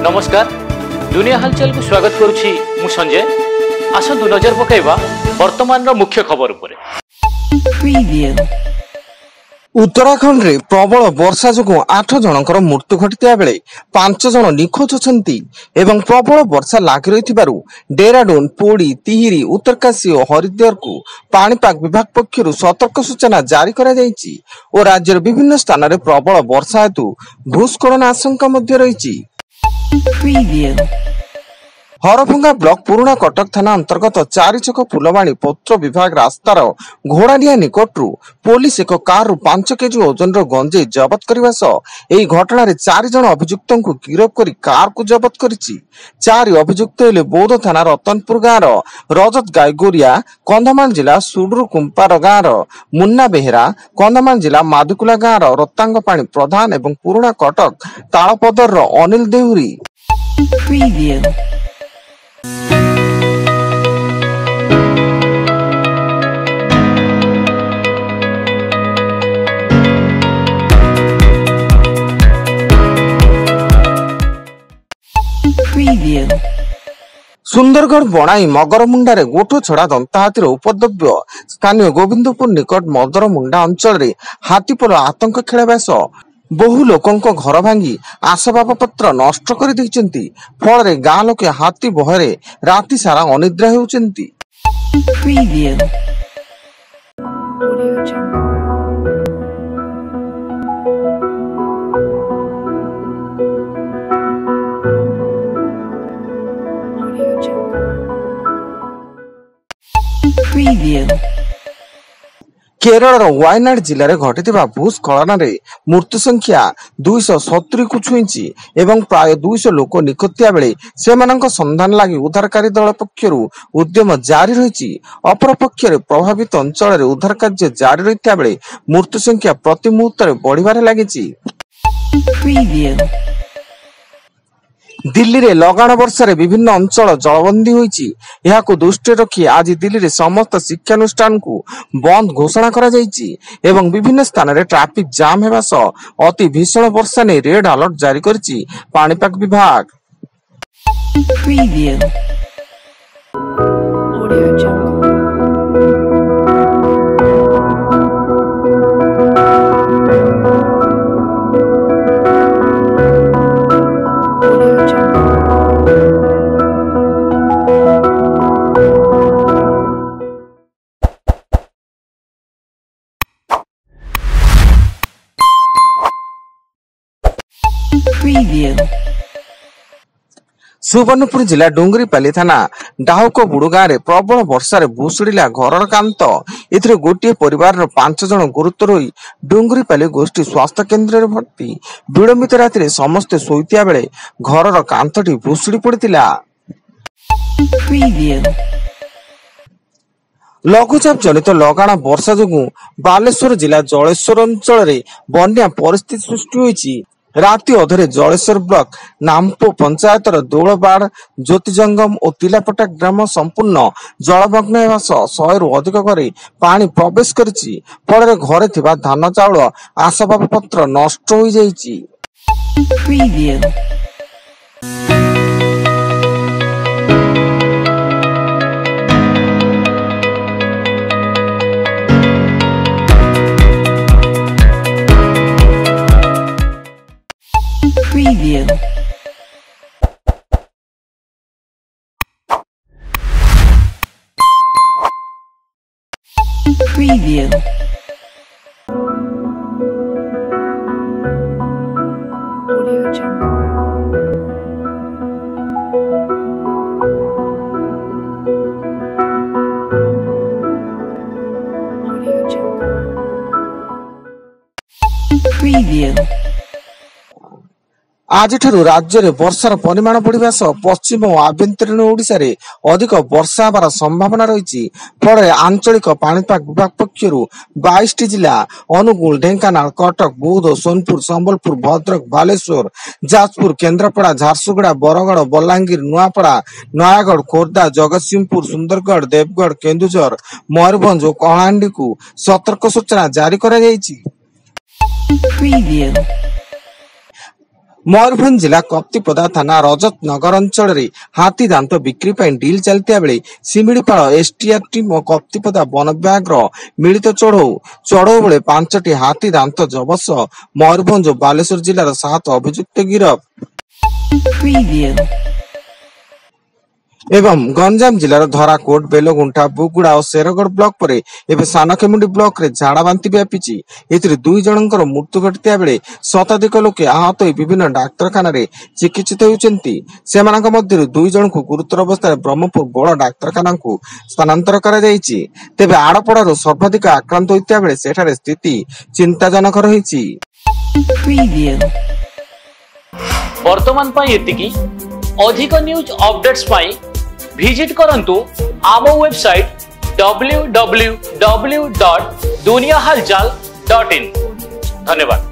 नमस्कार दुनिया हालचाल को स्वागत करुछि मु संजय। आसंतु नजर पकाइबा वर्तमान रो मुख्य खबर उपरे। उत्तराखंड रे प्रबल वर्षा जोगु 8 जनकर मृत्यु घटिता बेले 5 जन निखोज अछंती एवं प्रबल वर्षा लागि रहिथिबारु डेराडून, पोड़ी, तिहिरी, उत्तरकाशी और हरिद्वार को पाणीपाग विभाग पक्षरु सतर्क सूचना जारी करा जायछि और राज्यर विभिन्न स्थान रे प्रबल वर्षा हेतु भूस्खलन आशंका मध्य रहिछि। हरभंगा ब्लॉक पुराणा कटक थाना अंतर्गत चारिछक फुलवाणी पत्र विभाग रास्तार घोड़ाडिया निकटरू पुलिस एक कार 5 केजी ओजन गंजेई जबत करने सह एही घटना रे 4 जन अभियुक्त को गिरफ करी कार को जबत करिछि। 4 अभियुक्त हेले बौद्ध थाना रतनपुर गाँव रजत गायगोरिया, कंधमाल जिला सुडुर कुंपार गाँव मुन्ना बेहेरा, कंधमाल जिला माधुकुला गाँव रत्तांग पाणी प्रधान एवं पुराणा कटक तालपदर अनिल देहुरी। सुंदरगढ़ बनाई मगरमुंडा गोटो छड़ा दंता हाथीर उपद्रव्य स्थानीय गोविंदपुर निकट मदरमुंडा अंचल रे हाथीपल आतंक खेलवा सह बहु लोकों घर भांगी आसबाबपत्र नष्ट कर देइचंती। फल रे गाँ लोके हाथी बहरे राति सारा अनिद्रा हेउचंती। केरल वायनाड जिले में घटिथिबा भूस्खलन रे मृत्यु संख्या 270 को छुईची एवं प्राय 200 लोक निखोज बेले सेमानक संधान लागि उद्धारकारी दल पक्षरु उद्यम जारी रहिछि। अपर पक्षरे प्रभावित अंचल रे उद्धार कार्य जारी रहिता बेले मृत्यु संख्या प्रति मुहूर्त रे बढ़िबारे लागिछि। दिल्ली रे लगाण वर्षा रे विभिन्न अंचल जलबंदी होईची। याको दृष्टि रखी आज दिल्ली रे समस्त शिक्षानुष्ठान को बंद घोषणा करा जायछि एवं विभिन्न स्थान रे ट्रैफिक जाम हेबा सह अति भीषण वर्षा ने रेड अलर्ट जारी करछि पाणीपाग विभाग। सुवर्णपुर जिला डुंगरीपाली थाना डाहुको बुड़ू गाँव में प्रबल वर्षा भूशुड़ा घर कांत एथिरे गोटे परिवार 5 जन गुरुतर होई डुंगरीपाली गोष्ठी स्वास्थ्य केन्द्र में भर्ती। विलंबित राति समस्ते शोइतिया बेले घर कांतटी भूशुड़ी पड़िथिला। लघुचाप जनित लगाण वर्षा जोगु बालेश्वर जिला जलेश्वर अंचल में बन्या परिस्थिति सृष्टि होईची। राति अधरे जलेश्वर ब्लॉक नामपो पंचायतर दौलबाड़, ज्योतिजंगम और तिलापटा ग्राम संपूर्ण जलमग्न हेबा सह 100 रु अधिक घरे पानी प्रवेश करिछि। फल घरे थिबा धान चाउल आसबाबपत्र नष्ट हो जाइछि। आज राज्य में वर्षार परिमाण बढ़िबा सह पश्चिम और आभ्यंतरीण ओडिशा रे अधिक वर्षा होबार संभावना रही। फल आंचलिक पाणीपाग विभाग पक्षरु 22 जिला अनुगुल, ढेंकानाल, कटक, बौद्ध, सोनपुर, संबलपुर, भद्रक, बालेश्वर, जाजपुर, केन्द्रापड़ा, झारसुगुड़ा, बरगड़, बलांगीर, नुआपड़ा, नयागढ़, खोर्धा, जगतसिंहपुर, सुंदरगढ़, देवगढ़, केन्दुझर, मयूरभंज और कलाहांडी को सतर्क सूचना जारी करा जायछि। मयूरभंज जिला कप्तिपदा थाना रजत नगर अंचल हाथी दांत बिक्री पर डिल चलता बेले सिमिड़ीपाड़ एसटीआर टीम और कप्तिपदा वन विभाग मिलित चढ़ऊ बेले 5टी हाथी दांत जबत सह मयूरभंज और बालेश्वर जिलार 7 अभियुक्त गिरफ। एवं गंजाम जिलार धराकोट बेलगुंठा बुगुड़ा और शेरगढ़ ब्लॉक पर एवं सानखेमुंडी ब्लॉक रे झाड़ा बांति व्यापी। एथिरे 2 जनकर मृत्यु घटिता बेले शताधिक लोके आहत होई विभिन्न डाक्तरखाना रे चिकित्सित होउचंती। सेमानक मध्यरु 2 जन को गुरुतर अवस्था ब्रह्मपुर बड़ डाक्तरखाना को स्थानांतर करा जायछि। तेबे आड़पड़ारु सर्वाधिक आक्रांत होइता बेले सेठारे स्थिति चिंताजनक रहिछि। वर्तमान पाई एतिकी अधिक न्यूज अपडेट्स पाई विजिट करंतु आम वेबसाइट www.duniyahalchal.in। धन्यवाद।